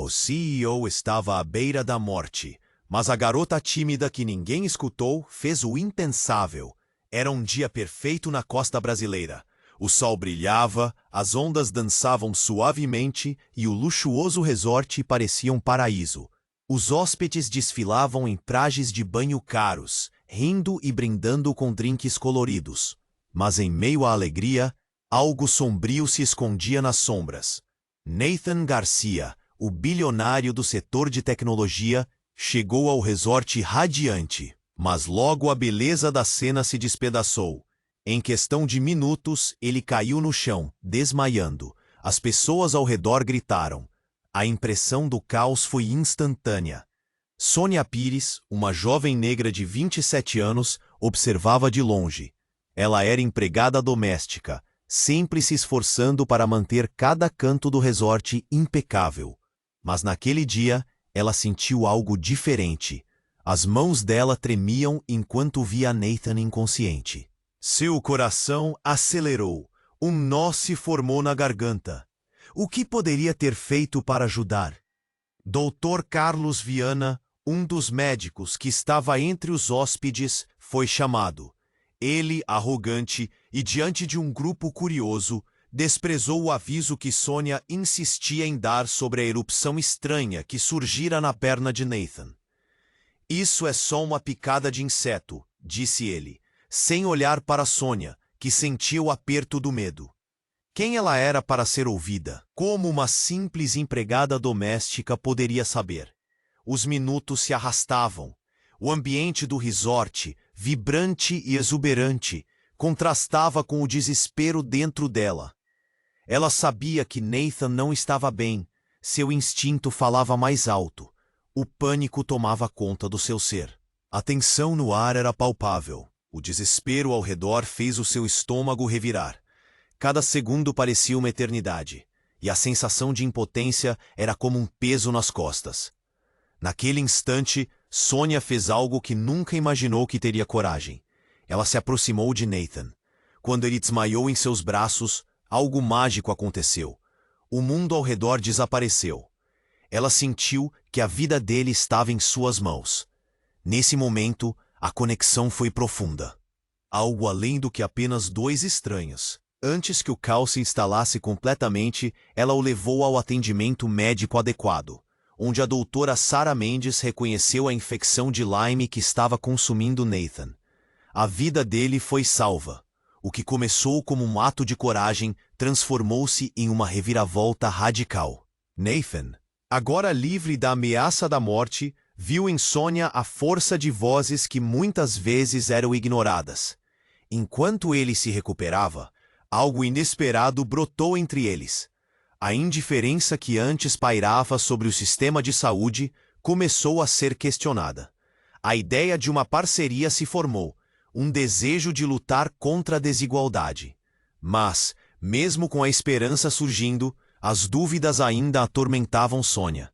O CEO estava à beira da morte, mas a garota tímida que ninguém escutou fez o impensável. Era um dia perfeito na costa brasileira. O sol brilhava, as ondas dançavam suavemente e o luxuoso resort parecia um paraíso. Os hóspedes desfilavam em trajes de banho caros, rindo e brindando com drinks coloridos. Mas em meio à alegria, algo sombrio se escondia nas sombras. Nathan Garcia, o bilionário do setor de tecnologia, chegou ao resort radiante, mas logo a beleza da cena se despedaçou. Em questão de minutos, ele caiu no chão, desmaiando. As pessoas ao redor gritaram. A impressão do caos foi instantânea. Sônia Pires, uma jovem negra de 27 anos, observava de longe. Ela era empregada doméstica, sempre se esforçando para manter cada canto do resort impecável. Mas naquele dia, ela sentiu algo diferente. As mãos dela tremiam enquanto via Nathan inconsciente. Seu coração acelerou. Um nó se formou na garganta. O que poderia ter feito para ajudar? Dr. Carlos Viana, um dos médicos que estava entre os hóspedes, foi chamado. Ele, arrogante e diante de um grupo curioso, desprezou o aviso que Sônia insistia em dar sobre a erupção estranha que surgira na perna de Nathan. Isso é só uma picada de inseto, disse ele, sem olhar para Sônia, que sentia o aperto do medo. Quem ela era para ser ouvida? Como uma simples empregada doméstica poderia saber? Os minutos se arrastavam. O ambiente do resort, vibrante e exuberante, contrastava com o desespero dentro dela. Ela sabia que Nathan não estava bem. Seu instinto falava mais alto. O pânico tomava conta do seu ser. A tensão no ar era palpável. O desespero ao redor fez o seu estômago revirar. Cada segundo parecia uma eternidade, e a sensação de impotência era como um peso nas costas. Naquele instante, Sônia fez algo que nunca imaginou que teria coragem. Ela se aproximou de Nathan. Quando ele desmaiou em seus braços, algo mágico aconteceu. O mundo ao redor desapareceu. Ela sentiu que a vida dele estava em suas mãos. Nesse momento, a conexão foi profunda. Algo além do que apenas dois estranhos. Antes que o caos se instalasse completamente, ela o levou ao atendimento médico adequado, onde a doutora Sarah Mendes reconheceu a infecção de Lyme que estava consumindo Nathan. A vida dele foi salva. O que começou como um ato de coragem transformou-se em uma reviravolta radical. Nathan, agora livre da ameaça da morte, viu em Sônia a força de vozes que muitas vezes eram ignoradas. Enquanto ele se recuperava, algo inesperado brotou entre eles. A indiferença que antes pairava sobre o sistema de saúde começou a ser questionada. A ideia de uma parceria se formou, um desejo de lutar contra a desigualdade. Mas, mesmo com a esperança surgindo, as dúvidas ainda atormentavam Sônia.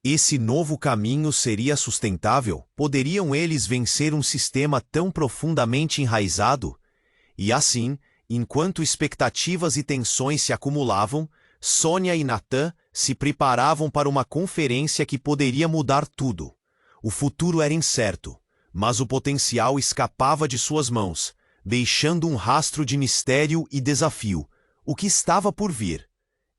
Esse novo caminho seria sustentável? Poderiam eles vencer um sistema tão profundamente enraizado? E assim, enquanto expectativas e tensões se acumulavam, Sônia e Nathan se preparavam para uma conferência que poderia mudar tudo. O futuro era incerto, mas o potencial escapava de suas mãos, deixando um rastro de mistério e desafio. O que estava por vir?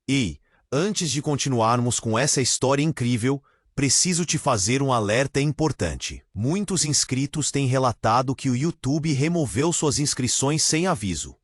E, antes de continuarmos com essa história incrível, preciso te fazer um alerta importante. Muitos inscritos têm relatado que o YouTube removeu suas inscrições sem aviso.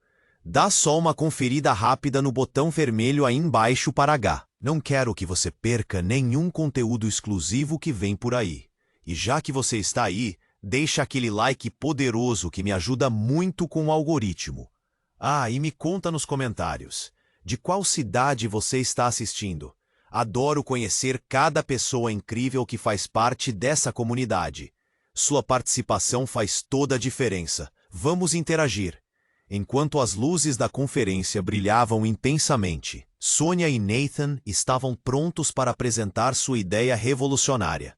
Dá só uma conferida rápida no botão vermelho aí embaixo para H. Não quero que você perca nenhum conteúdo exclusivo que vem por aí. E já que você está aí, deixa aquele like poderoso que me ajuda muito com o algoritmo. Ah, e me conta nos comentários. De qual cidade você está assistindo? Adoro conhecer cada pessoa incrível que faz parte dessa comunidade. Sua participação faz toda a diferença. Vamos interagir. Enquanto as luzes da conferência brilhavam intensamente, Sônia e Nathan estavam prontos para apresentar sua ideia revolucionária.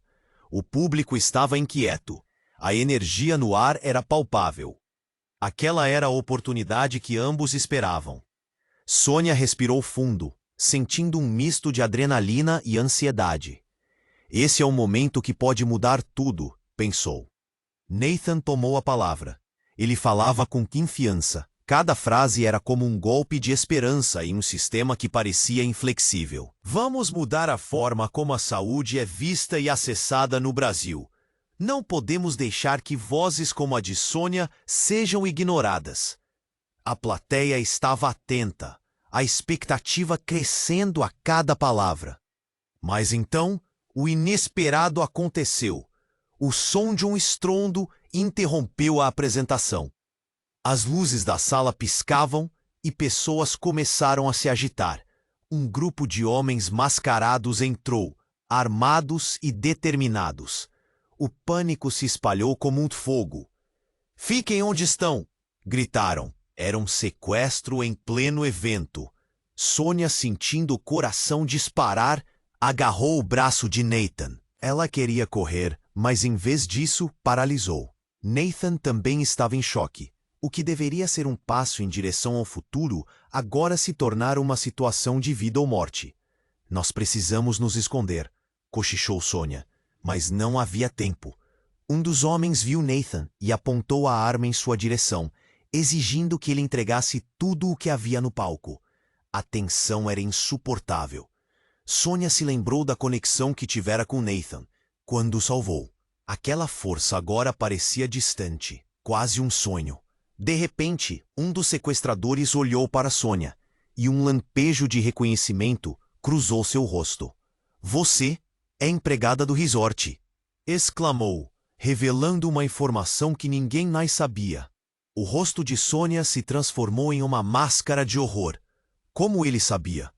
O público estava inquieto. A energia no ar era palpável. Aquela era a oportunidade que ambos esperavam. Sônia respirou fundo, sentindo um misto de adrenalina e ansiedade. Esse é o momento que pode mudar tudo, pensou. Nathan tomou a palavra. Ele falava com confiança. Cada frase era como um golpe de esperança em um sistema que parecia inflexível. Vamos mudar a forma como a saúde é vista e acessada no Brasil. Não podemos deixar que vozes como a de Sônia sejam ignoradas. A plateia estava atenta, a expectativa crescendo a cada palavra. Mas então, o inesperado aconteceu. O som de um estrondo interrompeu a apresentação. As luzes da sala piscavam e pessoas começaram a se agitar. Um grupo de homens mascarados entrou, armados e determinados. O pânico se espalhou como um fogo. "Fiquem onde estão!" gritaram. Era um sequestro em pleno evento. Sônia, sentindo o coração disparar, agarrou o braço de Nathan. Ela queria correr, mas em vez disso, paralisou. Nathan também estava em choque. O que deveria ser um passo em direção ao futuro, agora se tornara uma situação de vida ou morte. "Nós precisamos nos esconder", cochichou Sônia, mas não havia tempo. Um dos homens viu Nathan e apontou a arma em sua direção, exigindo que ele entregasse tudo o que havia no palco. A tensão era insuportável. Sônia se lembrou da conexão que tivera com Nathan, quando o salvou. Aquela força agora parecia distante, quase um sonho. De repente, um dos sequestradores olhou para Sônia, e um lampejo de reconhecimento cruzou seu rosto. "Você é empregada do resort", exclamou, revelando uma informação que ninguém mais sabia. O rosto de Sônia se transformou em uma máscara de horror. Como ele sabia?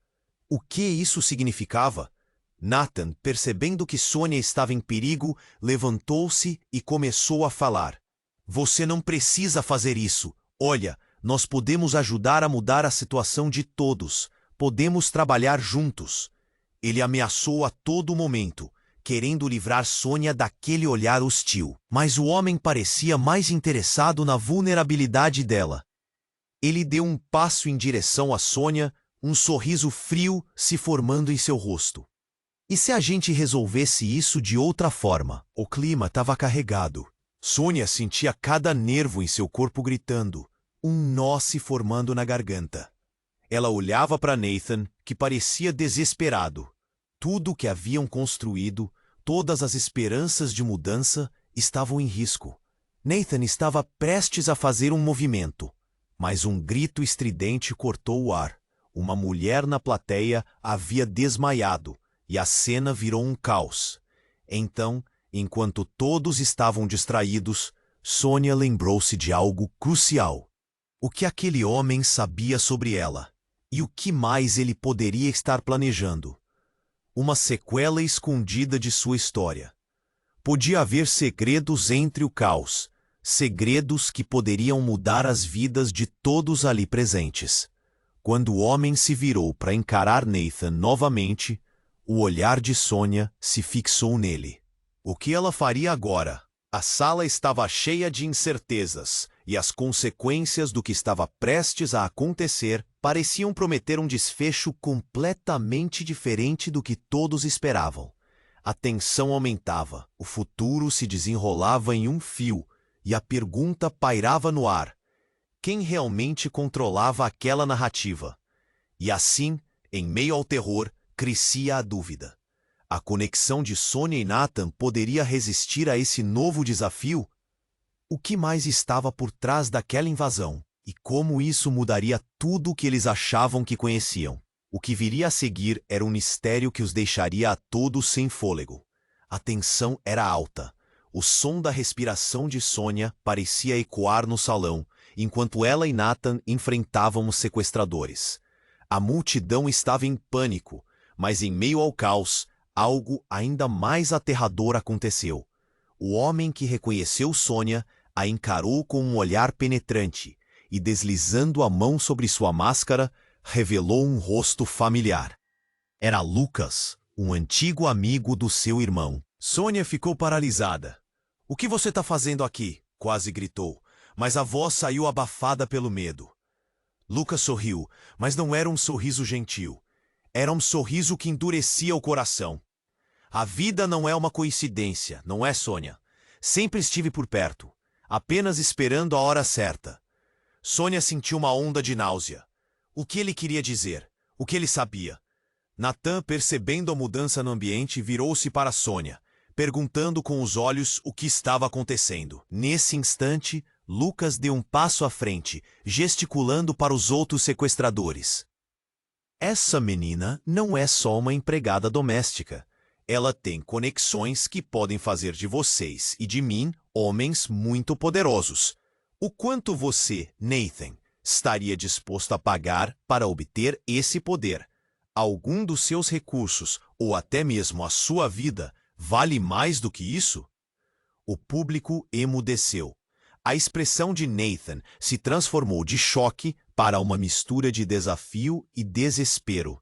O que isso significava? Nathan, percebendo que Sônia estava em perigo, levantou-se e começou a falar. "Você não precisa fazer isso. Olha, nós podemos ajudar a mudar a situação de todos. Podemos trabalhar juntos." Ele ameaçou a todo momento, querendo livrar Sônia daquele olhar hostil. Mas o homem parecia mais interessado na vulnerabilidade dela. Ele deu um passo em direção a Sônia, um sorriso frio se formando em seu rosto. "E se a gente resolvesse isso de outra forma?" O clima estava carregado. Sônia sentia cada nervo em seu corpo gritando, um nó se formando na garganta. Ela olhava para Nathan, que parecia desesperado. Tudo o que haviam construído, todas as esperanças de mudança, estavam em risco. Nathan estava prestes a fazer um movimento, mas um grito estridente cortou o ar. Uma mulher na plateia havia desmaiado, e a cena virou um caos. Então, enquanto todos estavam distraídos, Sônia lembrou-se de algo crucial. O que aquele homem sabia sobre ela? E o que mais ele poderia estar planejando? Uma sequela escondida de sua história. Podia haver segredos entre o caos, segredos que poderiam mudar as vidas de todos ali presentes. Quando o homem se virou para encarar Nathan novamente, o olhar de Sônia se fixou nele. O que ela faria agora? A sala estava cheia de incertezas, e as consequências do que estava prestes a acontecer pareciam prometer um desfecho completamente diferente do que todos esperavam. A tensão aumentava, o futuro se desenrolava em um fio, e a pergunta pairava no ar. Quem realmente controlava aquela narrativa? E assim, em meio ao terror, crescia a dúvida. A conexão de Sônia e Nathan poderia resistir a esse novo desafio? O que mais estava por trás daquela invasão? E como isso mudaria tudo o que eles achavam que conheciam? O que viria a seguir era um mistério que os deixaria a todos sem fôlego. A tensão era alta. O som da respiração de Sônia parecia ecoar no salão, enquanto ela e Nathan enfrentavam os sequestradores. A multidão estava em pânico, mas em meio ao caos, algo ainda mais aterrador aconteceu. O homem que reconheceu Sônia a encarou com um olhar penetrante e, deslizando a mão sobre sua máscara, revelou um rosto familiar. Era Lucas, um antigo amigo do seu irmão. Sônia ficou paralisada. "O que você está fazendo aqui?" quase gritou, mas a voz saiu abafada pelo medo. Lucas sorriu, mas não era um sorriso gentil. Era um sorriso que endurecia o coração. A vida não é uma coincidência, não é, Sônia? Sempre estive por perto, apenas esperando a hora certa. Sônia sentiu uma onda de náusea. O que ele queria dizer? O que ele sabia? Nathan, percebendo a mudança no ambiente, virou-se para Sônia, perguntando com os olhos o que estava acontecendo. Nesse instante, Lucas deu um passo à frente, gesticulando para os outros sequestradores. Essa menina não é só uma empregada doméstica. Ela tem conexões que podem fazer de vocês e de mim homens muito poderosos. O quanto você, Nathan, estaria disposto a pagar para obter esse poder? Algum dos seus recursos, ou até mesmo a sua vida, vale mais do que isso? O público emudeceu. A expressão de Nathan se transformou de choque para uma mistura de desafio e desespero.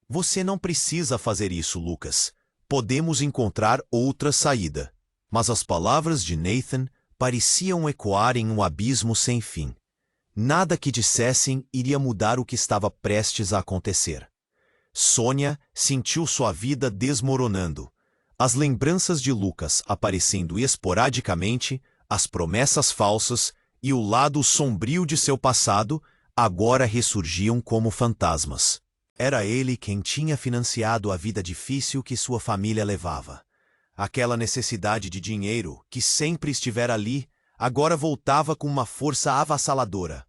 Você não precisa fazer isso, Lucas. Podemos encontrar outra saída. Mas as palavras de Nathan pareciam ecoar em um abismo sem fim. Nada que dissessem iria mudar o que estava prestes a acontecer. Sônia sentiu sua vida desmoronando. As lembranças de Lucas aparecendo esporadicamente, as promessas falsas e o lado sombrio de seu passado agora ressurgiam como fantasmas. Era ele quem tinha financiado a vida difícil que sua família levava. Aquela necessidade de dinheiro, que sempre estivera ali, agora voltava com uma força avassaladora.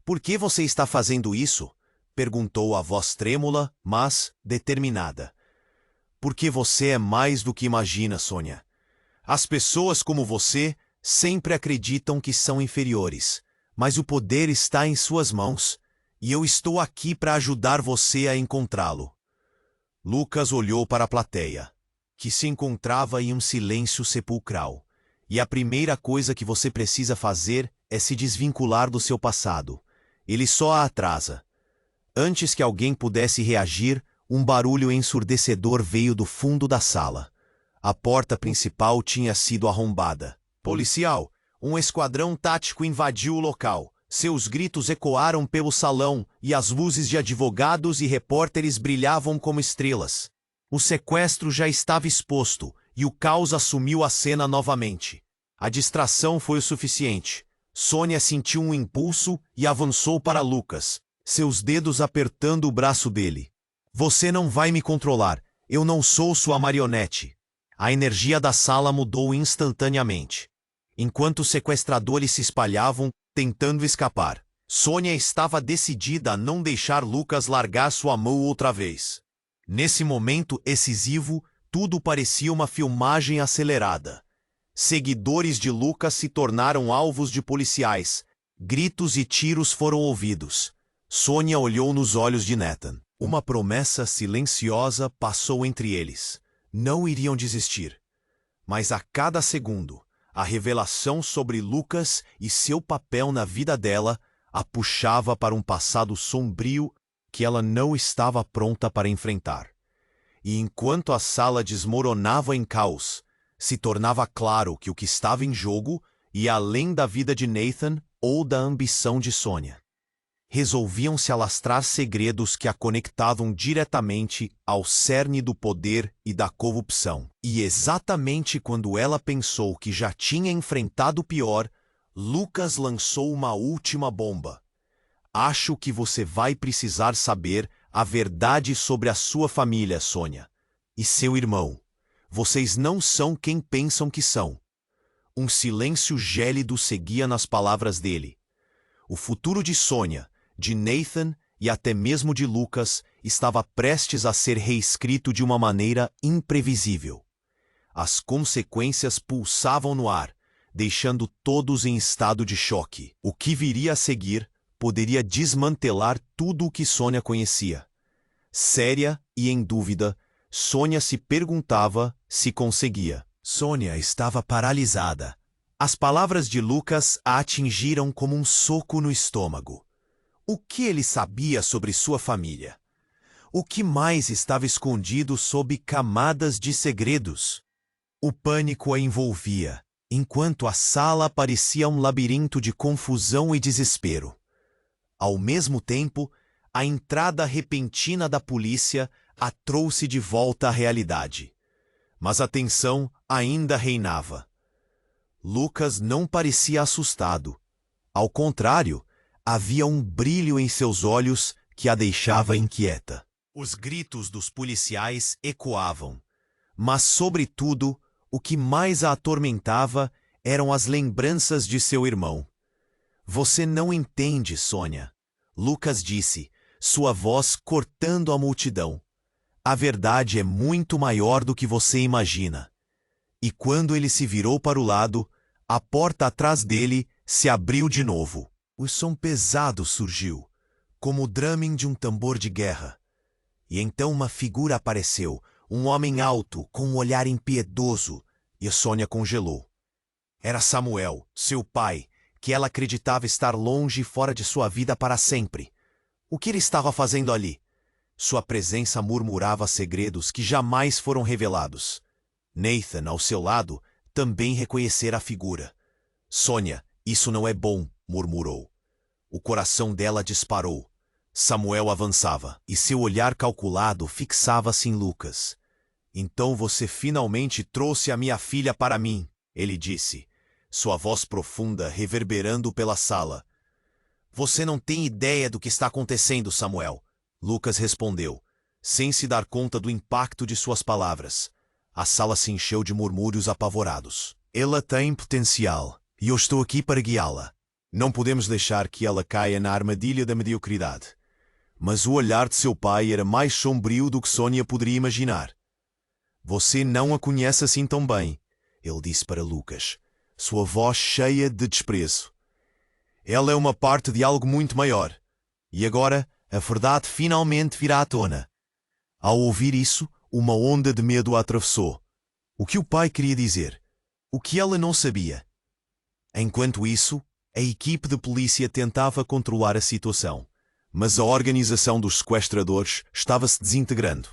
"Por que você está fazendo isso?" perguntou a voz trêmula, mas determinada. "Porque você é mais do que imagina, Sônia. As pessoas como você sempre acreditam que são inferiores, mas o poder está em suas mãos, e eu estou aqui para ajudar você a encontrá-lo." Lucas olhou para a plateia, que se encontrava em um silêncio sepulcral. E a primeira coisa que você precisa fazer é se desvincular do seu passado. Ele só a atrasa. Antes que alguém pudesse reagir, um barulho ensurdecedor veio do fundo da sala. A porta principal tinha sido arrombada. "Policial, um esquadrão tático invadiu o local." Seus gritos ecoaram pelo salão e as luzes de advogados e repórteres brilhavam como estrelas. O sequestro já estava exposto e o caos assumiu a cena novamente. A distração foi o suficiente. Sônia sentiu um impulso e avançou para Lucas, seus dedos apertando o braço dele. "Você não vai me controlar. Eu não sou sua marionete." A energia da sala mudou instantaneamente. Enquanto os sequestradores se espalhavam, tentando escapar, Sônia estava decidida a não deixar Lucas largar sua mão outra vez. Nesse momento decisivo, tudo parecia uma filmagem acelerada. Seguidores de Lucas se tornaram alvos de policiais. Gritos e tiros foram ouvidos. Sônia olhou nos olhos de Nathan. Uma promessa silenciosa passou entre eles. Não iriam desistir. Mas a cada segundo, a revelação sobre Lucas e seu papel na vida dela a puxava para um passado sombrio que ela não estava pronta para enfrentar. E enquanto a sala desmoronava em caos, se tornava claro que o que estava em jogo ia além da vida de Nathan ou da ambição de Sônia. Resolviam se alastrar segredos que a conectavam diretamente ao cerne do poder e da corrupção. E exatamente quando ela pensou que já tinha enfrentado o pior, Lucas lançou uma última bomba. "Acho que você vai precisar saber a verdade sobre a sua família, Sônia. E seu irmão. Vocês não são quem pensam que são." Um silêncio gélido seguia nas palavras dele. O futuro de Sônia, de Nathan e até mesmo de Lucas estava prestes a ser reescrito de uma maneira imprevisível. As consequências pulsavam no ar, deixando todos em estado de choque. O que viria a seguir poderia desmantelar tudo o que Sônia conhecia. Séria e em dúvida, Sônia se perguntava se conseguia. Sônia estava paralisada. As palavras de Lucas a atingiram como um soco no estômago. O que ele sabia sobre sua família? O que mais estava escondido sob camadas de segredos? O pânico a envolvia, enquanto a sala parecia um labirinto de confusão e desespero. Ao mesmo tempo, A entrada repentina da polícia a trouxe de volta à realidade. Mas a tensão ainda reinava. Lucas não parecia assustado. Ao contrário, havia um brilho em seus olhos que a deixava inquieta. Os gritos dos policiais ecoavam, mas, sobretudo, o que mais a atormentava eram as lembranças de seu irmão. Você não entende, Sônia, Lucas disse, sua voz cortando a multidão. A verdade é muito maior do que você imagina. E quando ele se virou para o lado, a porta atrás dele se abriu de novo. O som pesado surgiu, como o drumming de um tambor de guerra. E então uma figura apareceu, um homem alto, com um olhar impiedoso, e Sônia congelou. Era Samuel, seu pai, que ela acreditava estar longe e fora de sua vida para sempre. O que ele estava fazendo ali? Sua presença murmurava segredos que jamais foram revelados. Nathan, ao seu lado, também reconhecera a figura. Sônia, isso não é bom, murmurou. O coração dela disparou. Samuel avançava, e seu olhar calculado fixava-se em Lucas. Então você finalmente trouxe a minha filha para mim, ele disse, sua voz profunda reverberando pela sala. Você não tem ideia do que está acontecendo, Samuel, Lucas respondeu, sem se dar conta do impacto de suas palavras. A sala se encheu de murmúrios apavorados. Ela tem potencial, e eu estou aqui para guiá-la. Não podemos deixar que ela caia na armadilha da mediocridade. Mas o olhar de seu pai era mais sombrio do que Sônia poderia imaginar. Você não a conhece assim tão bem, ele disse para Lucas, sua voz cheia de desprezo. Ela é uma parte de algo muito maior. E agora, a verdade finalmente virá à tona. Ao ouvir isso, uma onda de medo a atravessou. O que o pai queria dizer? O que ela não sabia? Enquanto isso, a equipe de polícia tentava controlar a situação. Mas a organização dos sequestradores estava se desintegrando.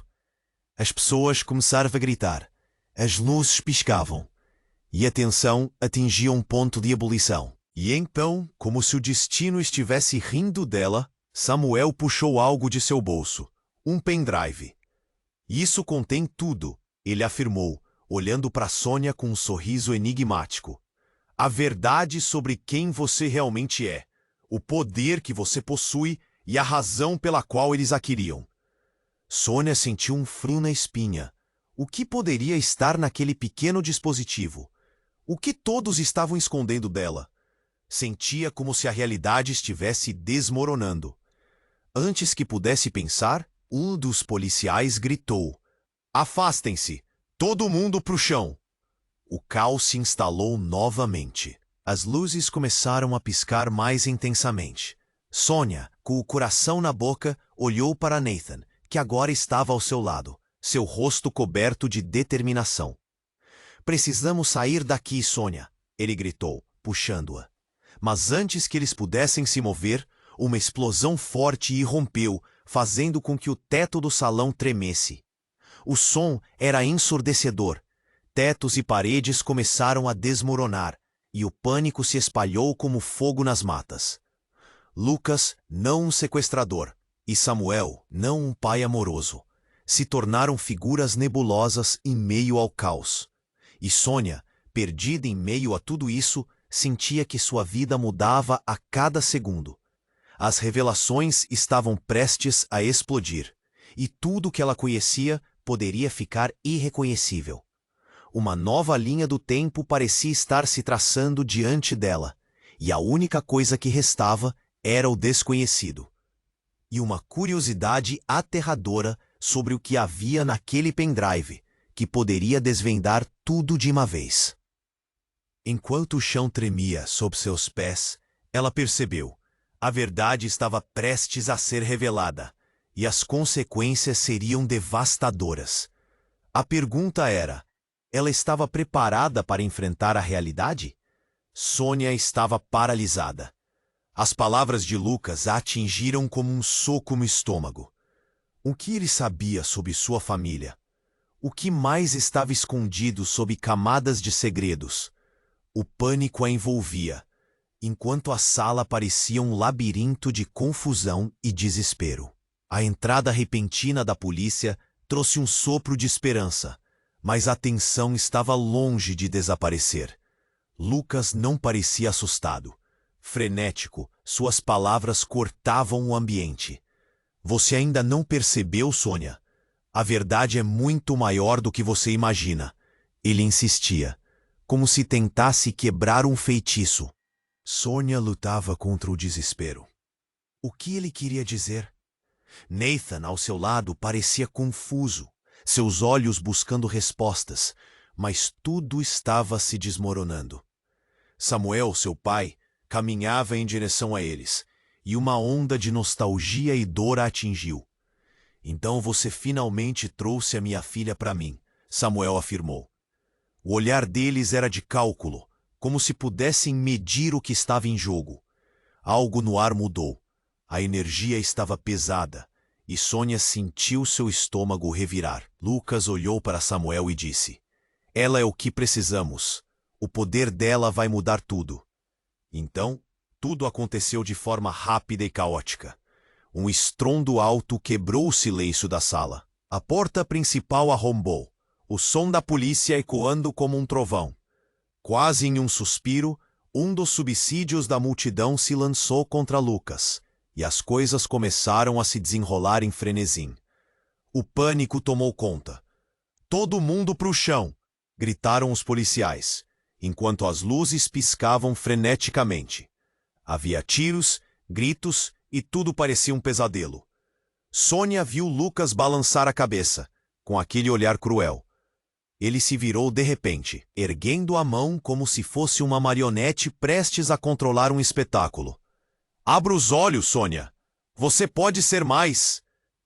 As pessoas começaram a gritar. As luzes piscavam. E a tensão atingia um ponto de ebulição. E então, como se o destino estivesse rindo dela, Samuel puxou algo de seu bolso. Um pendrive. Isso contém tudo, ele afirmou, olhando para Sônia com um sorriso enigmático. A verdade sobre quem você realmente é. O poder que você possui e a razão pela qual eles a queriam. Sônia sentiu um frio na espinha. O que poderia estar naquele pequeno dispositivo? O que todos estavam escondendo dela? Sentia como se a realidade estivesse desmoronando. Antes que pudesse pensar, um dos policiais gritou. Afastem-se! Todo mundo pro chão! O caos se instalou novamente. As luzes começaram a piscar mais intensamente. Sônia, com o coração na boca, olhou para Nathan, que agora estava ao seu lado, seu rosto coberto de determinação. Precisamos sair daqui, Sônia, ele gritou, puxando-a. Mas antes que eles pudessem se mover, uma explosão forte irrompeu, fazendo com que o teto do salão tremesse. O som era ensurdecedor. Tetos e paredes começaram a desmoronar, e o pânico se espalhou como fogo nas matas. Lucas, não um sequestrador, e Samuel, não um pai amoroso, se tornaram figuras nebulosas em meio ao caos. E Sônia, perdida em meio a tudo isso, sentia que sua vida mudava a cada segundo. As revelações estavam prestes a explodir, e tudo que ela conhecia poderia ficar irreconhecível. Uma nova linha do tempo parecia estar se traçando diante dela, e a única coisa que restava era o desconhecido. E uma curiosidade aterradora sobre o que havia naquele pendrive, que poderia desvendar tudo de uma vez. Enquanto o chão tremia sob seus pés, ela percebeu. A verdade estava prestes a ser revelada, e as consequências seriam devastadoras. A pergunta era, ela estava preparada para enfrentar a realidade? Sônia estava paralisada. As palavras de Lucas a atingiram como um soco no estômago. O que ele sabia sobre sua família? O que mais estava escondido sob camadas de segredos? O pânico a envolvia. enquanto a sala parecia um labirinto de confusão e desespero. A entrada repentina da polícia trouxe um sopro de esperança, mas a tensão estava longe de desaparecer. Lucas não parecia assustado. Frenético, suas palavras cortavam o ambiente. Você ainda não percebeu, Sônia? A verdade é muito maior do que você imagina. Ele insistia, como se tentasse quebrar um feitiço. Sônia lutava contra o desespero. O que ele queria dizer? Nathan, ao seu lado, parecia confuso, seus olhos buscando respostas, mas tudo estava se desmoronando. Samuel, seu pai, caminhava em direção a eles, e uma onda de nostalgia e dor a atingiu. Então você finalmente trouxe a minha filha para mim, Samuel afirmou. O olhar deles era de cálculo, como se pudessem medir o que estava em jogo. Algo no ar mudou. A energia estava pesada, e Sônia sentiu seu estômago revirar. Lucas olhou para Samuel e disse, ela é o que precisamos. O poder dela vai mudar tudo. Então, tudo aconteceu de forma rápida e caótica. Um estrondo alto quebrou o silêncio da sala. A porta principal arrombou, o som da polícia ecoando como um trovão. Quase em um suspiro, um dos subsídios da multidão se lançou contra Lucas, e as coisas começaram a se desenrolar em frenesim. O pânico tomou conta. Todo mundo pro chão! Gritaram os policiais, enquanto as luzes piscavam freneticamente. Havia tiros, gritos e tudo parecia um pesadelo. Sônia viu Lucas balançar a cabeça, com aquele olhar cruel. Ele se virou de repente, erguendo a mão como se fosse uma marionete prestes a controlar um espetáculo. Abra os olhos, Sônia! Você pode ser mais!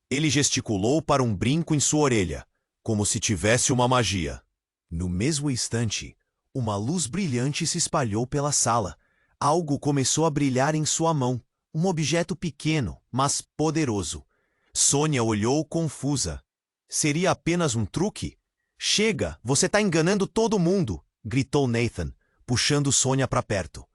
Ele gesticulou para um brinco em sua orelha, como se tivesse uma magia. No mesmo instante, uma luz brilhante se espalhou pela sala. Algo começou a brilhar em sua mão, um objeto pequeno, mas poderoso. Sônia olhou confusa. Seria apenas um truque? Chega, você está enganando todo mundo! Gritou Nathan, puxando Sônia para perto.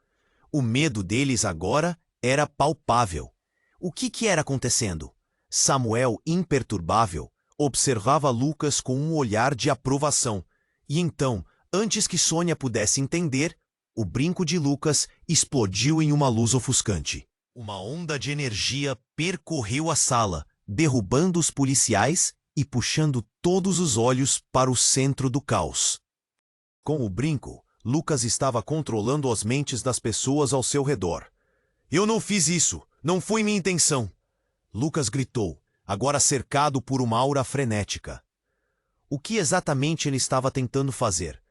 O medo deles agora era palpável. O que era acontecendo? Samuel, imperturbável, observava Lucas com um olhar de aprovação. E então, antes que Sônia pudesse entender, o brinco de Lucas explodiu em uma luz ofuscante. Uma onda de energia percorreu a sala, derrubando os policiais e puxando todos os olhos para o centro do caos. Com o brinco, Lucas estava controlando as mentes das pessoas ao seu redor. Eu não fiz isso! Não foi minha intenção! Lucas gritou, agora cercado por uma aura frenética. O que exatamente ele estava tentando fazer?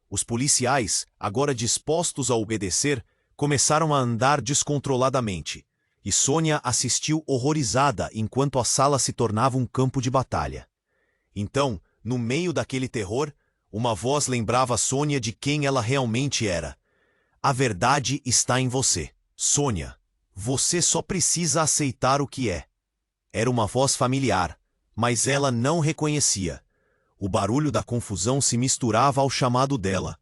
Os policiais, agora dispostos a obedecer, começaram a andar descontroladamente, e Sônia assistiu horrorizada enquanto a sala se tornava um campo de batalha. Então, no meio daquele terror, uma voz lembrava Sônia de quem ela realmente era. A verdade está em você, Sônia. Você só precisa aceitar o que é. Era uma voz familiar, mas ela não reconhecia. O barulho da confusão se misturava ao chamado dela,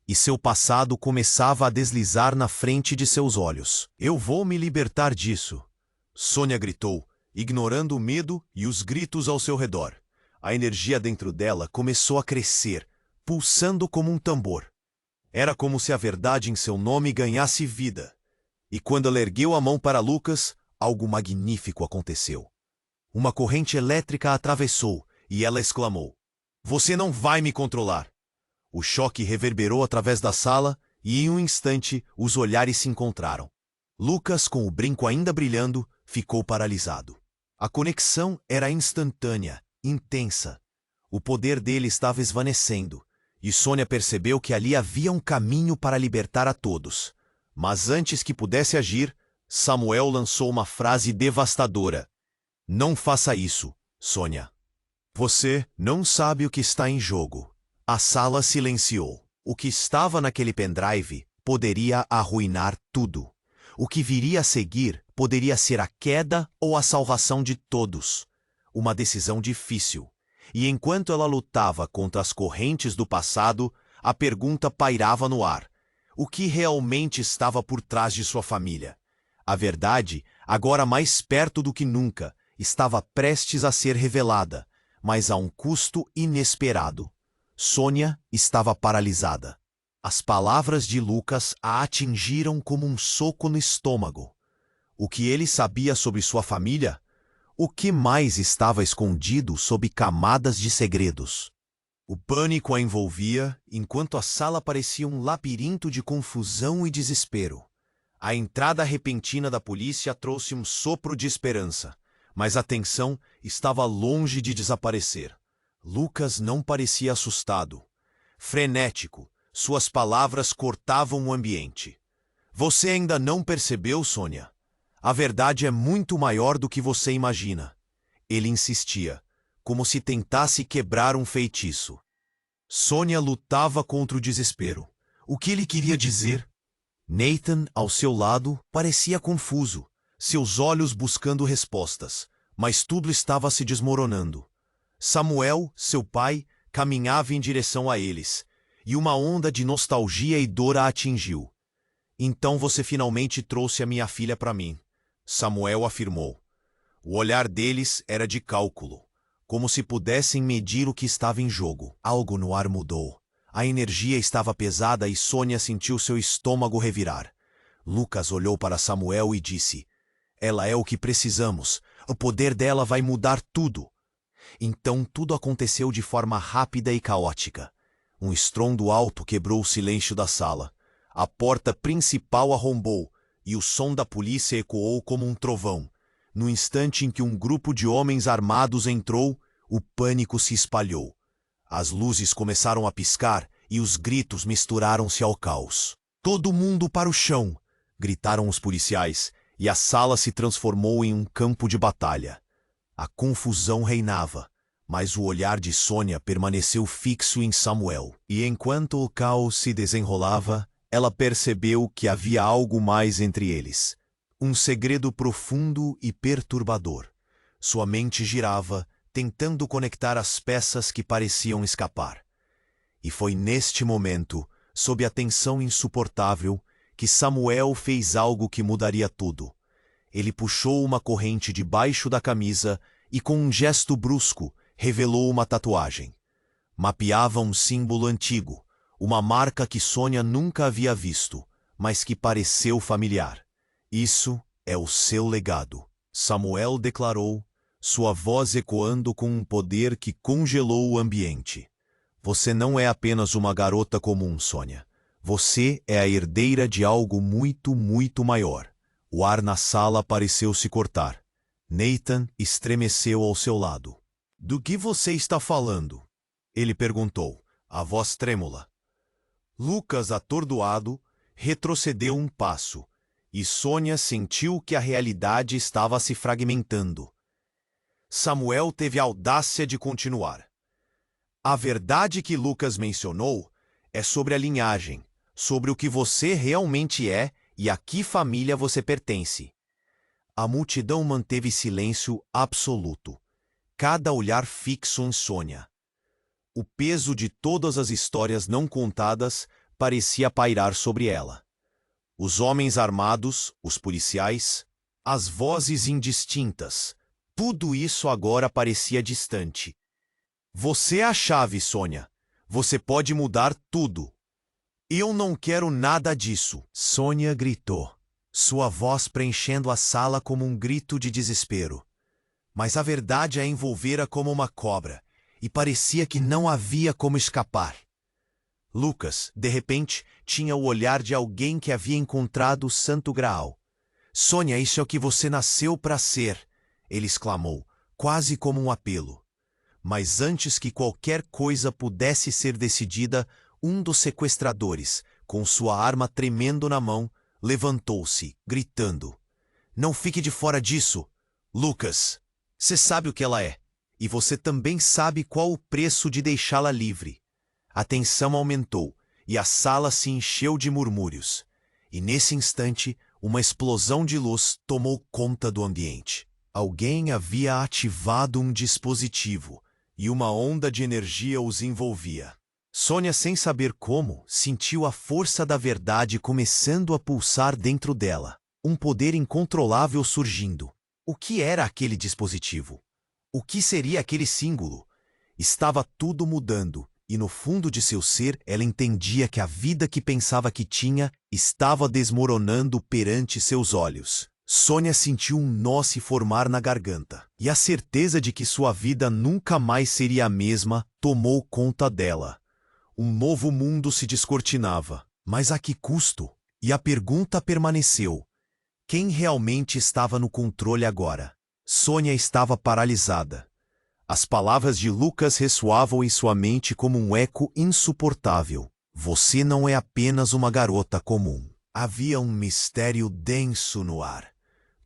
e seu passado começava a deslizar na frente de seus olhos. Eu vou me libertar disso, Sônia gritou, ignorando o medo e os gritos ao seu redor. A energia dentro dela começou a crescer, pulsando como um tambor. Era como se a verdade em seu nome ganhasse vida. E quando ela ergueu a mão para Lucas, algo magnífico aconteceu. Uma corrente elétrica a atravessou, e ela exclamou, você não vai me controlar! O choque reverberou através da sala, e em um instante os olhares se encontraram. Lucas, com o brinco ainda brilhando, ficou paralisado. A conexão era instantânea, intensa. O poder dele estava esvanecendo, e Sônia percebeu que ali havia um caminho para libertar a todos. Mas antes que pudesse agir, Samuel lançou uma frase devastadora. Não faça isso, Sônia. Você não sabe o que está em jogo. A sala silenciou. O que estava naquele pendrive poderia arruinar tudo. O que viria a seguir poderia ser a queda ou a salvação de todos. Uma decisão difícil. E enquanto ela lutava contra as correntes do passado, a pergunta pairava no ar. o que realmente estava por trás de sua família. A verdade, agora mais perto do que nunca, estava prestes a ser revelada, mas a um custo inesperado. Sônia estava paralisada. As palavras de Lucas a atingiram como um soco no estômago. O que ele sabia sobre sua família? O que mais estava escondido sob camadas de segredos? O pânico a envolvia, enquanto a sala parecia um labirinto de confusão e desespero. A entrada repentina da polícia trouxe um sopro de esperança, mas a tensão estava longe de desaparecer. Lucas não parecia assustado. Frenético, suas palavras cortavam o ambiente. Você ainda não percebeu, Sônia? A verdade é muito maior do que você imagina. Ele insistia, como se tentasse quebrar um feitiço. Sônia lutava contra o desespero. O que ele queria dizer? Nathan, ao seu lado, parecia confuso, seus olhos buscando respostas, mas tudo estava se desmoronando. Samuel, seu pai, caminhava em direção a eles, e uma onda de nostalgia e dor a atingiu. Então você finalmente trouxe a minha filha para mim, Samuel afirmou. O olhar deles era de cálculo, como se pudessem medir o que estava em jogo. Algo no ar mudou. A energia estava pesada e Sônia sentiu seu estômago revirar. Lucas olhou para Samuel e disse: Ela é o que precisamos. O poder dela vai mudar tudo. Então tudo aconteceu de forma rápida e caótica. Um estrondo alto quebrou o silêncio da sala. A porta principal arrombou e o som da polícia ecoou como um trovão. No instante em que um grupo de homens armados entrou, o pânico se espalhou. As luzes começaram a piscar e os gritos misturaram-se ao caos. Todo mundo para o chão! Gritaram os policiais, e a sala se transformou em um campo de batalha. A confusão reinava, mas o olhar de Sônia permaneceu fixo em Samuel. E enquanto o caos se desenrolava, ela percebeu que havia algo mais entre eles. Um segredo profundo e perturbador. Sua mente girava, tentando conectar as peças que pareciam escapar. E foi neste momento, sob a tensão insuportável, que Samuel fez algo que mudaria tudo. Ele puxou uma corrente debaixo da camisa e, com um gesto brusco, revelou uma tatuagem. Mapeava um símbolo antigo, uma marca que Sônia nunca havia visto, mas que pareceu familiar. Isso é o seu legado, Samuel declarou, sua voz ecoando com um poder que congelou o ambiente. Você não é apenas uma garota comum, Sônia. Você é a herdeira de algo muito, muito maior. O ar na sala pareceu se cortar. Nathan estremeceu ao seu lado. Do que você está falando? Ele perguntou, a voz trêmula. Lucas, atordoado, retrocedeu um passo, e Sônia sentiu que a realidade estava se fragmentando. Samuel teve a audácia de continuar. A verdade que Lucas mencionou é sobre a linhagem, sobre o que você realmente é e a que família você pertence. A multidão manteve silêncio absoluto, cada olhar fixo em Sônia. O peso de todas as histórias não contadas parecia pairar sobre ela. Os homens armados, os policiais, as vozes indistintas, tudo isso agora parecia distante. Você é a chave, Sônia. Você pode mudar tudo. Eu não quero nada disso, Sônia gritou, sua voz preenchendo a sala como um grito de desespero. Mas a verdade a envolvera como uma cobra, e parecia que não havia como escapar. Lucas, de repente, tinha o olhar de alguém que havia encontrado o Santo Graal. Sônia, isso é o que você nasceu para ser, ele exclamou, quase como um apelo. Mas antes que qualquer coisa pudesse ser decidida, um dos sequestradores, com sua arma tremendo na mão, levantou-se, gritando. Não fique de fora disso, Lucas. Você sabe o que ela é, e você também sabe qual o preço de deixá-la livre. A tensão aumentou, e a sala se encheu de murmúrios. E nesse instante, uma explosão de luz tomou conta do ambiente. Alguém havia ativado um dispositivo, e uma onda de energia os envolvia. Sônia, sem saber como, sentiu a força da verdade começando a pulsar dentro dela. Um poder incontrolável surgindo. O que era aquele dispositivo? O que seria aquele símbolo? Estava tudo mudando, e no fundo de seu ser ela entendia que a vida que pensava que tinha estava desmoronando perante seus olhos. Sônia sentiu um nó se formar na garganta, e a certeza de que sua vida nunca mais seria a mesma tomou conta dela. Um novo mundo se descortinava, mas a que custo? E a pergunta permaneceu: quem realmente estava no controle agora? Sônia estava paralisada. As palavras de Lucas ressoavam em sua mente como um eco insuportável. Você não é apenas uma garota comum. Havia um mistério denso no ar,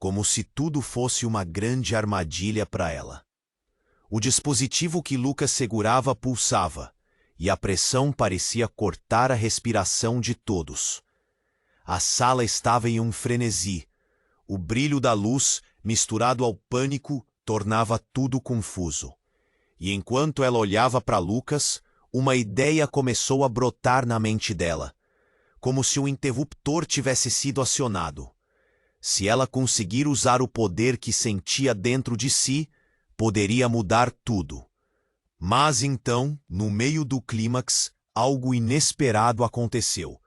como se tudo fosse uma grande armadilha para ela. O dispositivo que Lucas segurava pulsava, e a pressão parecia cortar a respiração de todos. A sala estava em um frenesi. O brilho da luz, misturado ao pânico, tornava tudo confuso. E enquanto ela olhava para Lucas, uma ideia começou a brotar na mente dela, como se um interruptor tivesse sido acionado. Se ela conseguir usar o poder que sentia dentro de si, poderia mudar tudo. Mas então, no meio do clímax, algo inesperado aconteceu.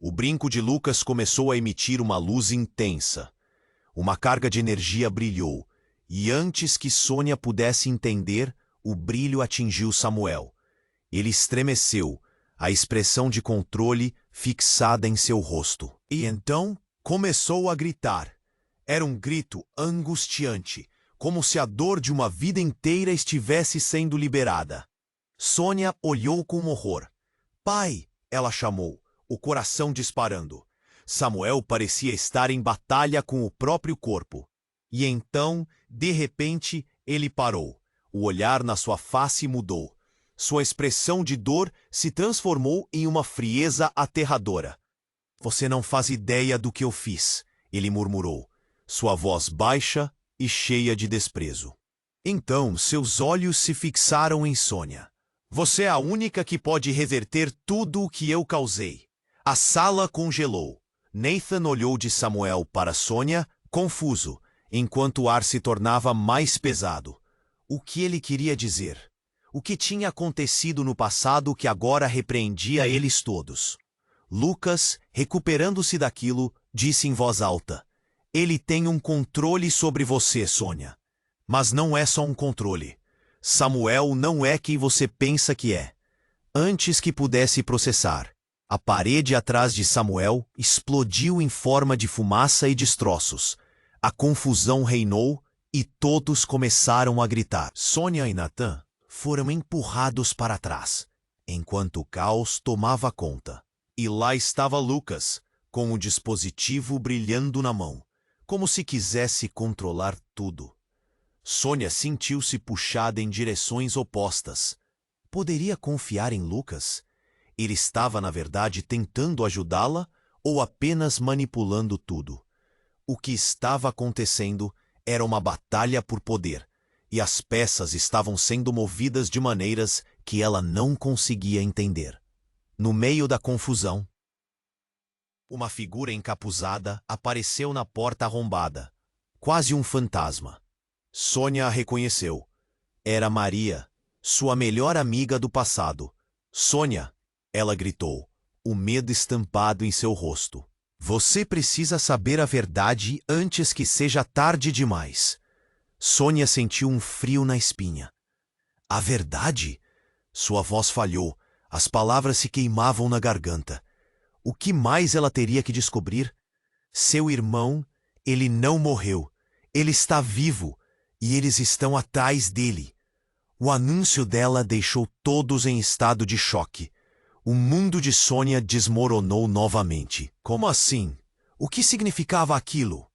O brinco de Lucas começou a emitir uma luz intensa. Uma carga de energia brilhou, e antes que Sônia pudesse entender, o brilho atingiu Samuel. Ele estremeceu, a expressão de controle fixada em seu rosto. E então começou a gritar. Era um grito angustiante, como se a dor de uma vida inteira estivesse sendo liberada. Sônia olhou com horror. Pai! Ela chamou, o coração disparando. Samuel parecia estar em batalha com o próprio corpo. E então, de repente, ele parou. O olhar na sua face mudou. Sua expressão de dor se transformou em uma frieza aterradora. Você não faz ideia do que eu fiz, ele murmurou, sua voz baixa e cheia de desprezo. Então seus olhos se fixaram em Sônia. Você é a única que pode reverter tudo o que eu causei. A sala congelou. Nathan olhou de Samuel para Sônia, confuso, enquanto o ar se tornava mais pesado. O que ele queria dizer? O que tinha acontecido no passado que agora repreendia eles todos? Lucas, recuperando-se daquilo, disse em voz alta: Ele tem um controle sobre você, Sônia. Mas não é só um controle. Samuel não é quem você pensa que é. Antes que pudesse processar, a parede atrás de Samuel explodiu em forma de fumaça e destroços. A confusão reinou e todos começaram a gritar. Sônia e Nathan foram empurrados para trás, enquanto o caos tomava conta. E lá estava Lucas, com o dispositivo brilhando na mão, como se quisesse controlar tudo. Sônia sentiu-se puxada em direções opostas. Poderia confiar em Lucas? Ele estava, na verdade, tentando ajudá-la ou apenas manipulando tudo? O que estava acontecendo era uma batalha por poder, e as peças estavam sendo movidas de maneiras que ela não conseguia entender. No meio da confusão, uma figura encapuzada apareceu na porta arrombada, quase um fantasma. Sônia a reconheceu. Era Maria, sua melhor amiga do passado. Sônia, ela gritou, o medo estampado em seu rosto. Você precisa saber a verdade antes que seja tarde demais. Sônia sentiu um frio na espinha. A verdade? Sua voz falhou. As palavras se queimavam na garganta. O que mais ela teria que descobrir? Seu irmão, ele não morreu. Ele está vivo. E eles estão atrás dele. O anúncio dela deixou todos em estado de choque. O mundo de Sônia desmoronou novamente. Como assim? O que significava aquilo?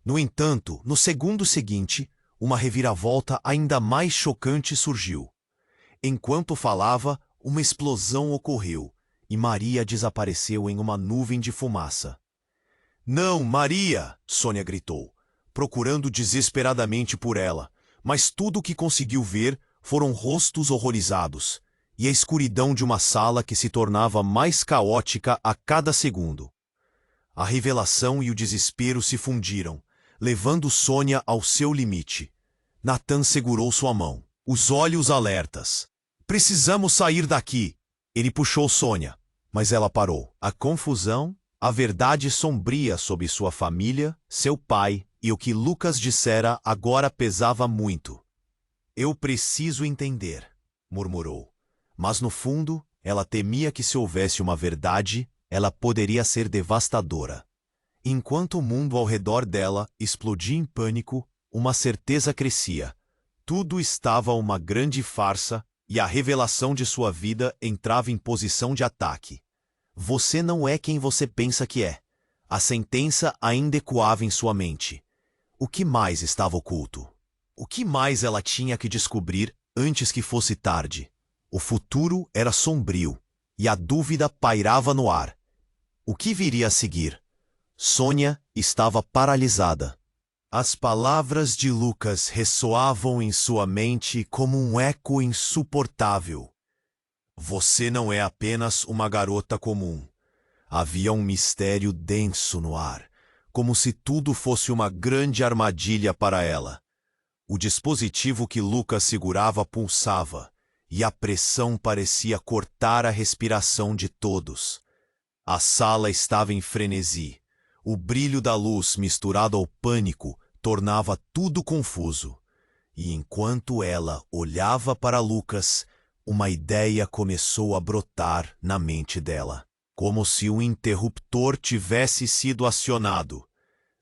No entanto, no segundo seguinte, uma reviravolta ainda mais chocante surgiu. Enquanto falava, uma explosão ocorreu, e Maria desapareceu em uma nuvem de fumaça. Não, Maria! Sônia gritou, procurando desesperadamente por ela, mas tudo o que conseguiu ver foram rostos horrorizados. e a escuridão de uma sala que se tornava mais caótica a cada segundo. A revelação e o desespero se fundiram, levando Sônia ao seu limite. Nathan segurou sua mão, os olhos alertas. Precisamos sair daqui! Ele puxou Sônia, mas ela parou. A confusão, a verdade sombria sobre sua família, seu pai e o que Lucas dissera agora pesava muito. Eu preciso entender, murmurou. Mas no fundo, ela temia que se houvesse uma verdade, ela poderia ser devastadora. Enquanto o mundo ao redor dela explodia em pânico, uma certeza crescia. Tudo estava uma grande farsa e a revelação de sua vida entrava em posição de ataque. Você não é quem você pensa que é. A sentença ainda ecoava em sua mente. O que mais estava oculto? O que mais ela tinha que descobrir antes que fosse tarde? O futuro era sombrio, e a dúvida pairava no ar. O que viria a seguir? Sônia estava paralisada. As palavras de Lucas ressoavam em sua mente como um eco insuportável. Você não é apenas uma garota comum. Havia um mistério denso no ar, como se tudo fosse uma grande armadilha para ela. O dispositivo que Lucas segurava pulsava, e a pressão parecia cortar a respiração de todos. A sala estava em frenesi. O brilho da luz misturado ao pânico tornava tudo confuso. E enquanto ela olhava para Lucas, uma ideia começou a brotar na mente dela, como se um interruptor tivesse sido acionado.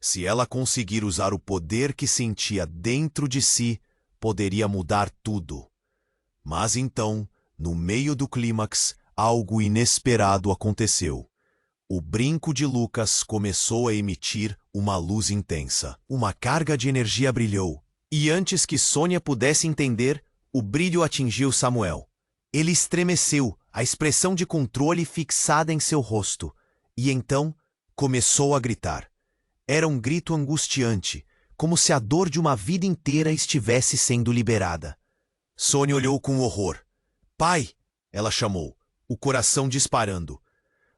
Se ela conseguir usar o poder que sentia dentro de si, poderia mudar tudo. Mas então, no meio do clímax, algo inesperado aconteceu. O brinco de Lucas começou a emitir uma luz intensa. Uma carga de energia brilhou, e antes que Sônia pudesse entender, o brilho atingiu Samuel. Ele estremeceu, a expressão de controle fixada em seu rosto, e então começou a gritar. Era um grito angustiante, como se a dor de uma vida inteira estivesse sendo liberada. Sônia olhou com horror. Pai! Ela chamou, o coração disparando.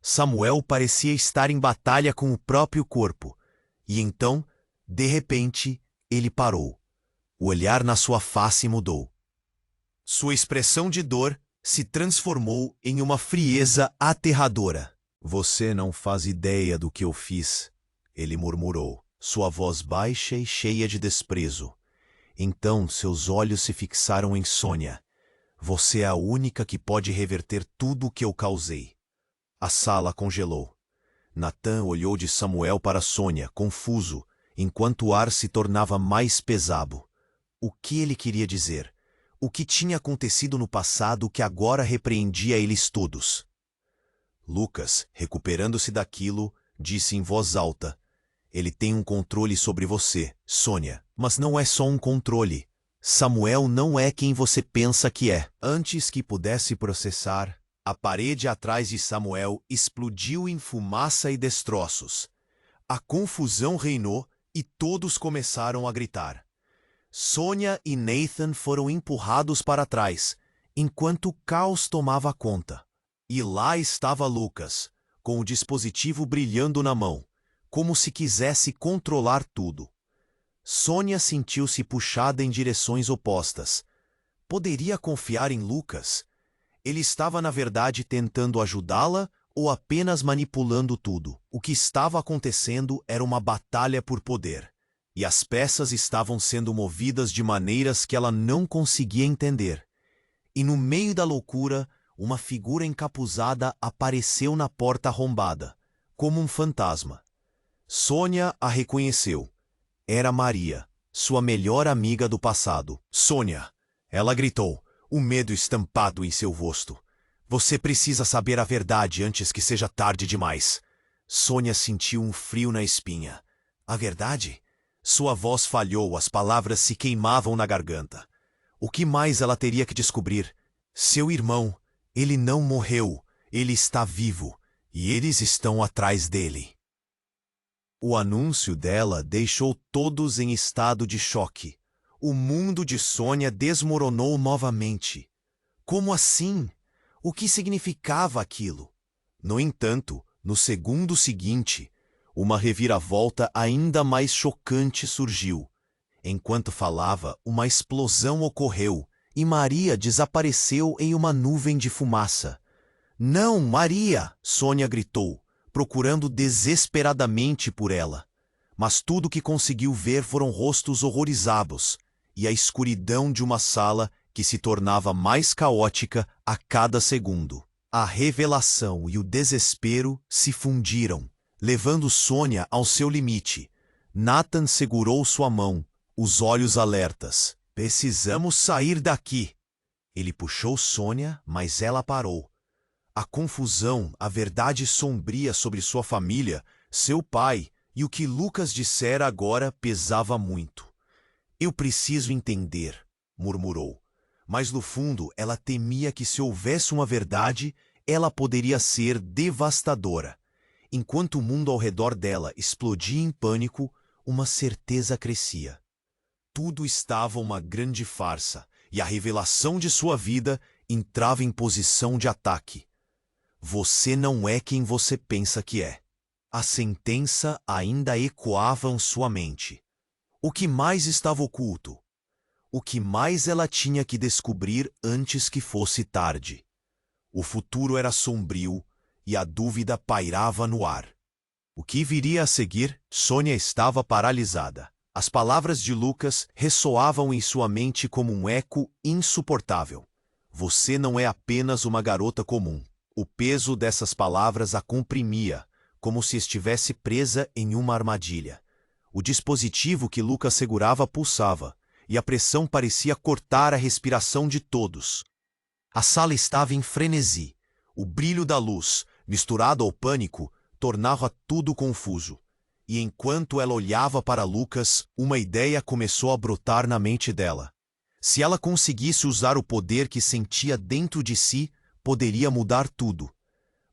Samuel parecia estar em batalha com o próprio corpo. E então, de repente, ele parou. O olhar na sua face mudou. Sua expressão de dor se transformou em uma frieza aterradora. Você não faz ideia do que eu fiz, ele murmurou, sua voz baixa e cheia de desprezo. Então seus olhos se fixaram em Sônia. Você é a única que pode reverter tudo o que eu causei. A sala congelou. Nathan olhou de Samuel para Sônia, confuso, enquanto o ar se tornava mais pesado. O que ele queria dizer? O que tinha acontecido no passado que agora repreendia eles todos? Lucas, recuperando-se daquilo, disse em voz alta: Ele tem um controle sobre você, Sônia, mas não é só um controle. Samuel não é quem você pensa que é. Antes que pudesse processar, a parede atrás de Samuel explodiu em fumaça e destroços. A confusão reinou e todos começaram a gritar. Sônia e Nathan foram empurrados para trás, enquanto o caos tomava conta. E lá estava Lucas, com o dispositivo brilhando na mão, como se quisesse controlar tudo. Sônia sentiu-se puxada em direções opostas. Poderia confiar em Lucas? Ele estava, na verdade, tentando ajudá-la ou apenas manipulando tudo? O que estava acontecendo era uma batalha por poder, e as peças estavam sendo movidas de maneiras que ela não conseguia entender. E no meio da loucura, uma figura encapuzada apareceu na porta arrombada, como um fantasma. Sônia a reconheceu. Era Maria, sua melhor amiga do passado. Sônia! Ela gritou, o medo estampado em seu rosto. Você precisa saber a verdade antes que seja tarde demais. Sônia sentiu um frio na espinha. A verdade? Sua voz falhou, as palavras se queimavam na garganta. O que mais ela teria que descobrir? Seu irmão, ele não morreu, ele está vivo, e eles estão atrás dele. O anúncio dela deixou todos em estado de choque. O mundo de Sônia desmoronou novamente. Como assim? O que significava aquilo? No entanto, no segundo seguinte, uma reviravolta ainda mais chocante surgiu. Enquanto falava, uma explosão ocorreu e Maria desapareceu em uma nuvem de fumaça. Não, Maria! Sônia gritou, procurando desesperadamente por ela. Mas tudo que conseguiu ver foram rostos horrorizados e a escuridão de uma sala que se tornava mais caótica a cada segundo. A revelação e o desespero se fundiram, levando Sônia ao seu limite. Nathan segurou sua mão, os olhos alertas. Precisamos sair daqui. Ele puxou Sônia, mas ela parou. A confusão, a verdade sombria sobre sua família, seu pai e o que Lucas dissera agora pesava muito. Eu preciso entender, murmurou. Mas no fundo ela temia que se houvesse uma verdade, ela poderia ser devastadora. Enquanto o mundo ao redor dela explodia em pânico, uma certeza crescia. Tudo estava uma grande farsa, e a revelação de sua vida entrava em posição de ataque. Você não é quem você pensa que é. A sentença ainda ecoava em sua mente. O que mais estava oculto? O que mais ela tinha que descobrir antes que fosse tarde? O futuro era sombrio e a dúvida pairava no ar. O que viria a seguir? Sônia estava paralisada. As palavras de Lucas ressoavam em sua mente como um eco insuportável. Você não é apenas uma garota comum. O peso dessas palavras a comprimia, como se estivesse presa em uma armadilha. O dispositivo que Lucas segurava pulsava, e a pressão parecia cortar a respiração de todos. A sala estava em frenesi. O brilho da luz, misturado ao pânico, tornava tudo confuso. E enquanto ela olhava para Lucas, uma ideia começou a brotar na mente dela. Se ela conseguisse usar o poder que sentia dentro de si, poderia mudar tudo.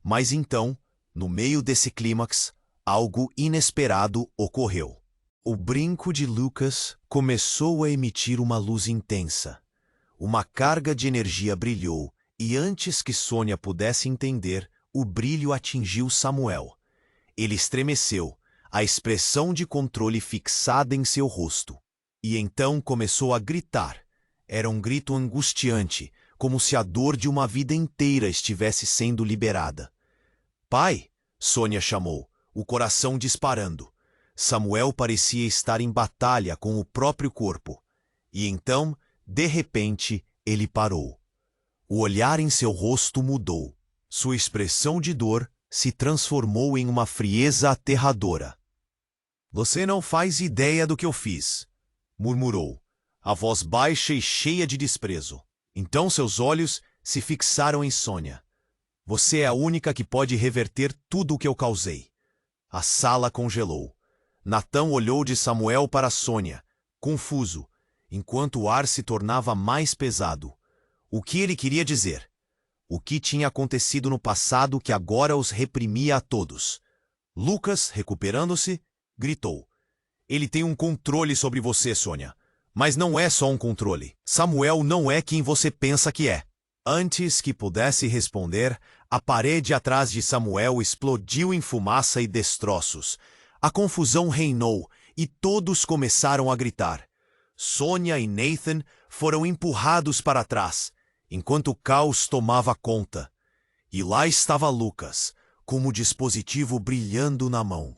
Mas então, no meio desse clímax, algo inesperado ocorreu. O brinco de Lucas começou a emitir uma luz intensa. Uma carga de energia brilhou, e antes que Sônia pudesse entender, o brilho atingiu Samuel. Ele estremeceu, a expressão de controle fixada em seu rosto. E então começou a gritar. Era um grito angustiante, como se a dor de uma vida inteira estivesse sendo liberada. Pai! Sônia chamou, o coração disparando. Samuel parecia estar em batalha com o próprio corpo. E então, de repente, ele parou. O olhar em seu rosto mudou. Sua expressão de dor se transformou em uma frieza aterradora. Você não faz ideia do que eu fiz, murmurou, a voz baixa e cheia de desprezo. Então seus olhos se fixaram em Sônia. Você é a única que pode reverter tudo o que eu causei. A sala congelou. Natã olhou de Samuel para Sônia, confuso, enquanto o ar se tornava mais pesado. O que ele queria dizer? O que tinha acontecido no passado que agora os reprimia a todos? Lucas, recuperando-se, gritou. Ele tem um controle sobre você, Sônia. Mas não é só um controle. Samuel não é quem você pensa que é. Antes que pudesse responder, a parede atrás de Samuel explodiu em fumaça e destroços. A confusão reinou e todos começaram a gritar. Sônia e Nathan foram empurrados para trás, enquanto o caos tomava conta. E lá estava Lucas, com o dispositivo brilhando na mão,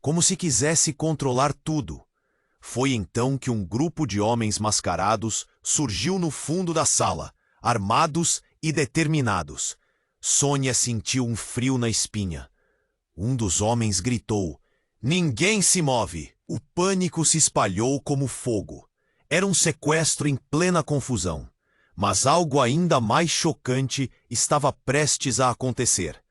como se quisesse controlar tudo. Foi então que um grupo de homens mascarados surgiu no fundo da sala, armados e determinados. Sônia sentiu um frio na espinha. Um dos homens gritou: "Ninguém se move!" O pânico se espalhou como fogo. Era um sequestro em plena confusão. Mas algo ainda mais chocante estava prestes a acontecer.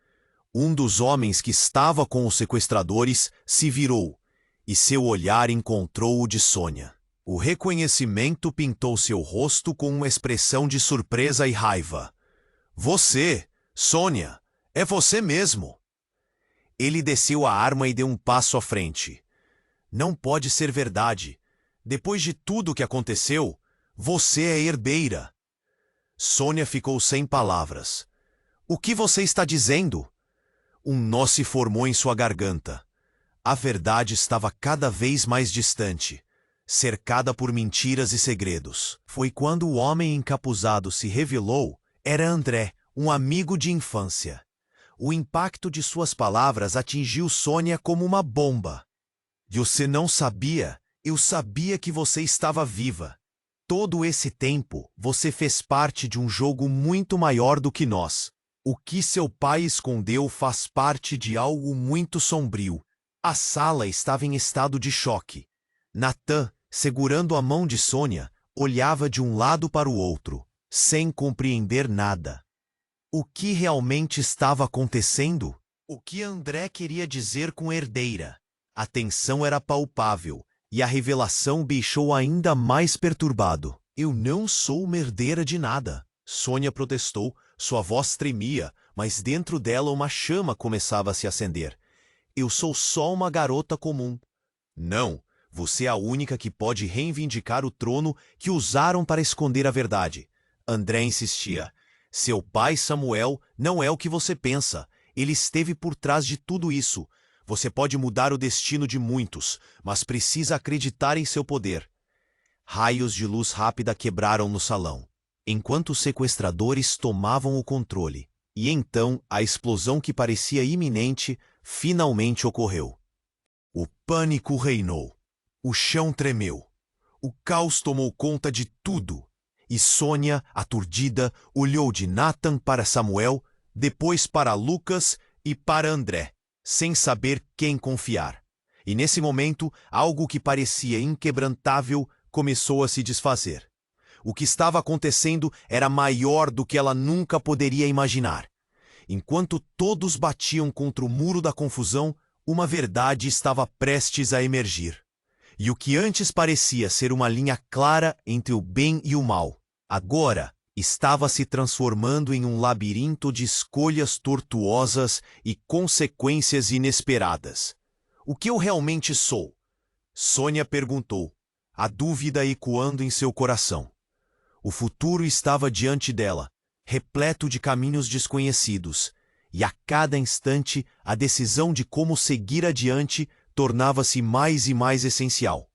Um dos homens que estava com os sequestradores se virou, e seu olhar encontrou o de Sônia. O reconhecimento pintou seu rosto com uma expressão de surpresa e raiva. Você, Sônia, é você mesmo. Ele desceu a arma e deu um passo à frente. Não pode ser verdade. Depois de tudo o que aconteceu, você é herdeira. Sônia ficou sem palavras. O que você está dizendo? Um nó se formou em sua garganta. A verdade estava cada vez mais distante, cercada por mentiras e segredos. Foi quando o homem encapuzado se revelou. Era André, um amigo de infância. O impacto de suas palavras atingiu Sônia como uma bomba. Você não sabia? Eu sabia que você estava viva. Todo esse tempo, você fez parte de um jogo muito maior do que nós. O que seu pai escondeu faz parte de algo muito sombrio. A sala estava em estado de choque. Nathan, segurando a mão de Sônia, olhava de um lado para o outro, sem compreender nada. O que realmente estava acontecendo? O que André queria dizer com herdeira? A tensão era palpável, e a revelação o deixou ainda mais perturbado. Eu não sou uma herdeira de nada, Sônia protestou. Sua voz tremia, mas dentro dela uma chama começava a se acender. Eu sou só uma garota comum. Não, você é a única que pode reivindicar o trono que usaram para esconder a verdade. André insistia. Seu pai Samuel não é o que você pensa. Ele esteve por trás de tudo isso. Você pode mudar o destino de muitos, mas precisa acreditar em seu poder. Raios de luz rápida quebraram no salão, enquanto os sequestradores tomavam o controle. E então a explosão que parecia iminente finalmente ocorreu. O pânico reinou. O chão tremeu. O caos tomou conta de tudo. E Sônia, aturdida, olhou de Nathan para Samuel, depois para Lucas e para André, sem saber quem confiar. E nesse momento, algo que parecia inquebrantável começou a se desfazer. O que estava acontecendo era maior do que ela nunca poderia imaginar. Enquanto todos batiam contra o muro da confusão, uma verdade estava prestes a emergir. E o que antes parecia ser uma linha clara entre o bem e o mal, agora estava se transformando em um labirinto de escolhas tortuosas e consequências inesperadas. O que eu realmente sou? Sônia perguntou, a dúvida ecoando em seu coração. O futuro estava diante dela, repleto de caminhos desconhecidos, e a cada instante a decisão de como seguir adiante tornava-se mais e mais essencial.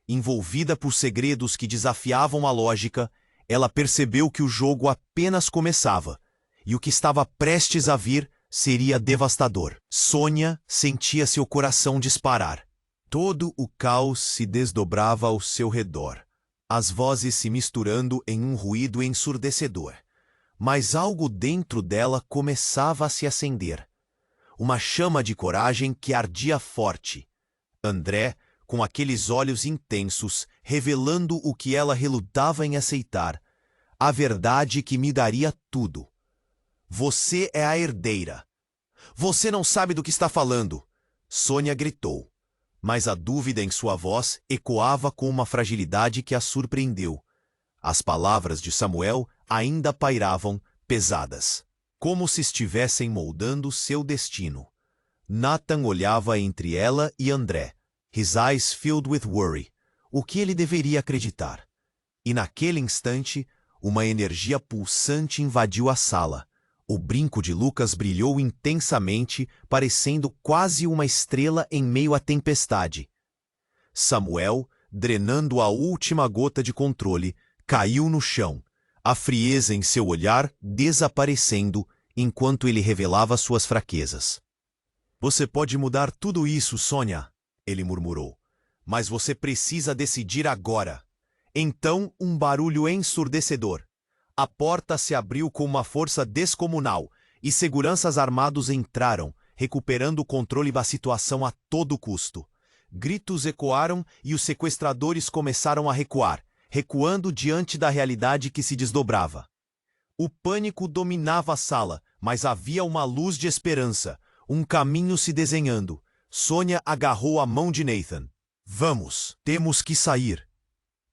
Envolvida por segredos que desafiavam a lógica, ela percebeu que o jogo apenas começava, e o que estava prestes a vir seria devastador. Sônia sentia seu coração disparar. Todo o caos se desdobrava ao seu redor, as vozes se misturando em um ruído ensurdecedor. Mas algo dentro dela começava a se acender. Uma chama de coragem que ardia forte. André, com aqueles olhos intensos, revelando o que ela relutava em aceitar, a verdade que me daria tudo. Você é a herdeira. Você não sabe do que está falando, Sônia gritou. Mas a dúvida em sua voz ecoava com uma fragilidade que a surpreendeu. As palavras de Samuel ainda pairavam pesadas, como se estivessem moldando seu destino. Nathan olhava entre ela e André, his eyes filled with worry. O que ele deveria acreditar? E naquele instante, uma energia pulsante invadiu a sala. O brinco de Lucas brilhou intensamente, parecendo quase uma estrela em meio à tempestade. Samuel, drenando a última gota de controle, caiu no chão, a frieza em seu olhar desaparecendo enquanto ele revelava suas fraquezas. Você pode mudar tudo isso, Sônia, ele murmurou. Mas você precisa decidir agora. Então, um barulho ensurdecedor. A porta se abriu com uma força descomunal e seguranças armados entraram, recuperando o controle da situação a todo custo. Gritos ecoaram e os sequestradores começaram a recuar, recuando diante da realidade que se desdobrava. O pânico dominava a sala, mas havia uma luz de esperança, um caminho se desenhando. Sônia agarrou a mão de Nathan. Vamos, temos que sair.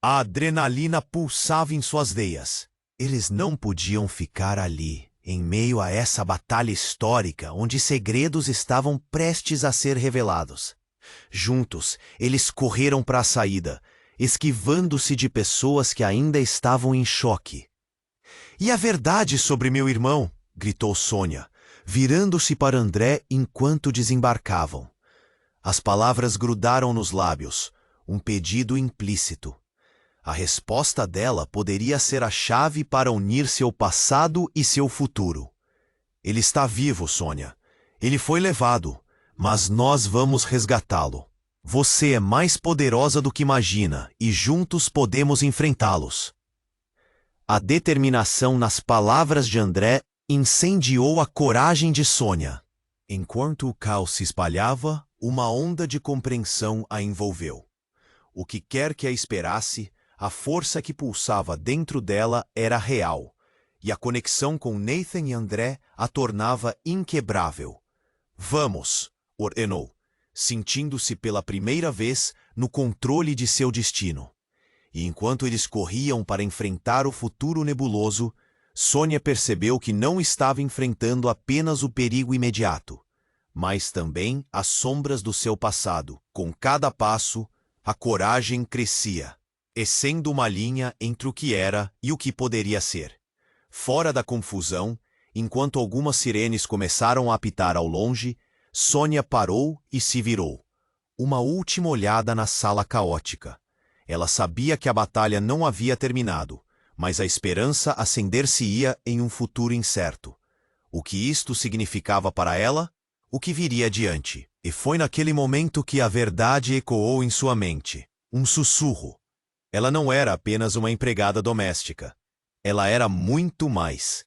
A adrenalina pulsava em suas veias. Eles não podiam ficar ali, em meio a essa batalha histórica onde segredos estavam prestes a ser revelados. Juntos, eles correram para a saída, esquivando-se de pessoas que ainda estavam em choque. E a verdade sobre meu irmão? gritou Sônia, virando-se para André enquanto desembarcavam. As palavras grudaram nos lábios, um pedido implícito. A resposta dela poderia ser a chave para unir seu passado e seu futuro. Ele está vivo, Sônia. Ele foi levado, mas nós vamos resgatá-lo. Você é mais poderosa do que imagina e juntos podemos enfrentá-los. A determinação nas palavras de André incendiou a coragem de Sônia. Enquanto o caos se espalhava, uma onda de compreensão a envolveu. O que quer que a esperasse, a força que pulsava dentro dela era real, e a conexão com Nathan e André a tornava inquebrável. Vamos, ordenou, sentindo-se pela primeira vez no controle de seu destino. E enquanto eles corriam para enfrentar o futuro nebuloso, Sônia percebeu que não estava enfrentando apenas o perigo imediato, mas também as sombras do seu passado. Com cada passo, a coragem crescia, tecendo uma linha entre o que era e o que poderia ser. Fora da confusão, enquanto algumas sirenes começaram a apitar ao longe, Sônia parou e se virou. Uma última olhada na sala caótica. Ela sabia que a batalha não havia terminado, mas a esperança acender-se-ia em um futuro incerto. O que isto significava para ela? O que viria adiante? E foi naquele momento que a verdade ecoou em sua mente. Um sussurro. Ela não era apenas uma empregada doméstica. Ela era muito mais.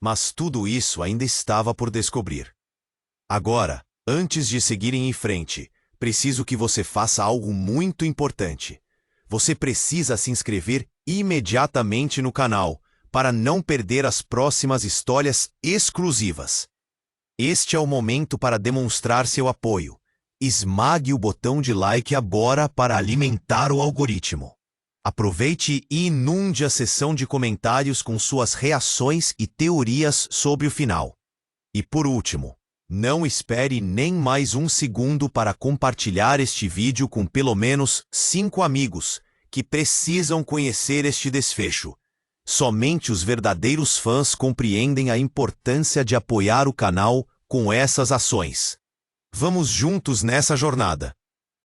Mas tudo isso ainda estava por descobrir. Agora, antes de seguirem em frente, preciso que você faça algo muito importante. Você precisa se inscrever imediatamente no canal para não perder as próximas histórias exclusivas. Este é o momento para demonstrar seu apoio. Esmague o botão de like agora para alimentar o algoritmo. Aproveite e inunde a seção de comentários com suas reações e teorias sobre o final. E por último, não espere nem mais um segundo para compartilhar este vídeo com pelo menos 5 amigos que precisam conhecer este desfecho. Somente os verdadeiros fãs compreendem a importância de apoiar o canal com essas ações. Vamos juntos nessa jornada.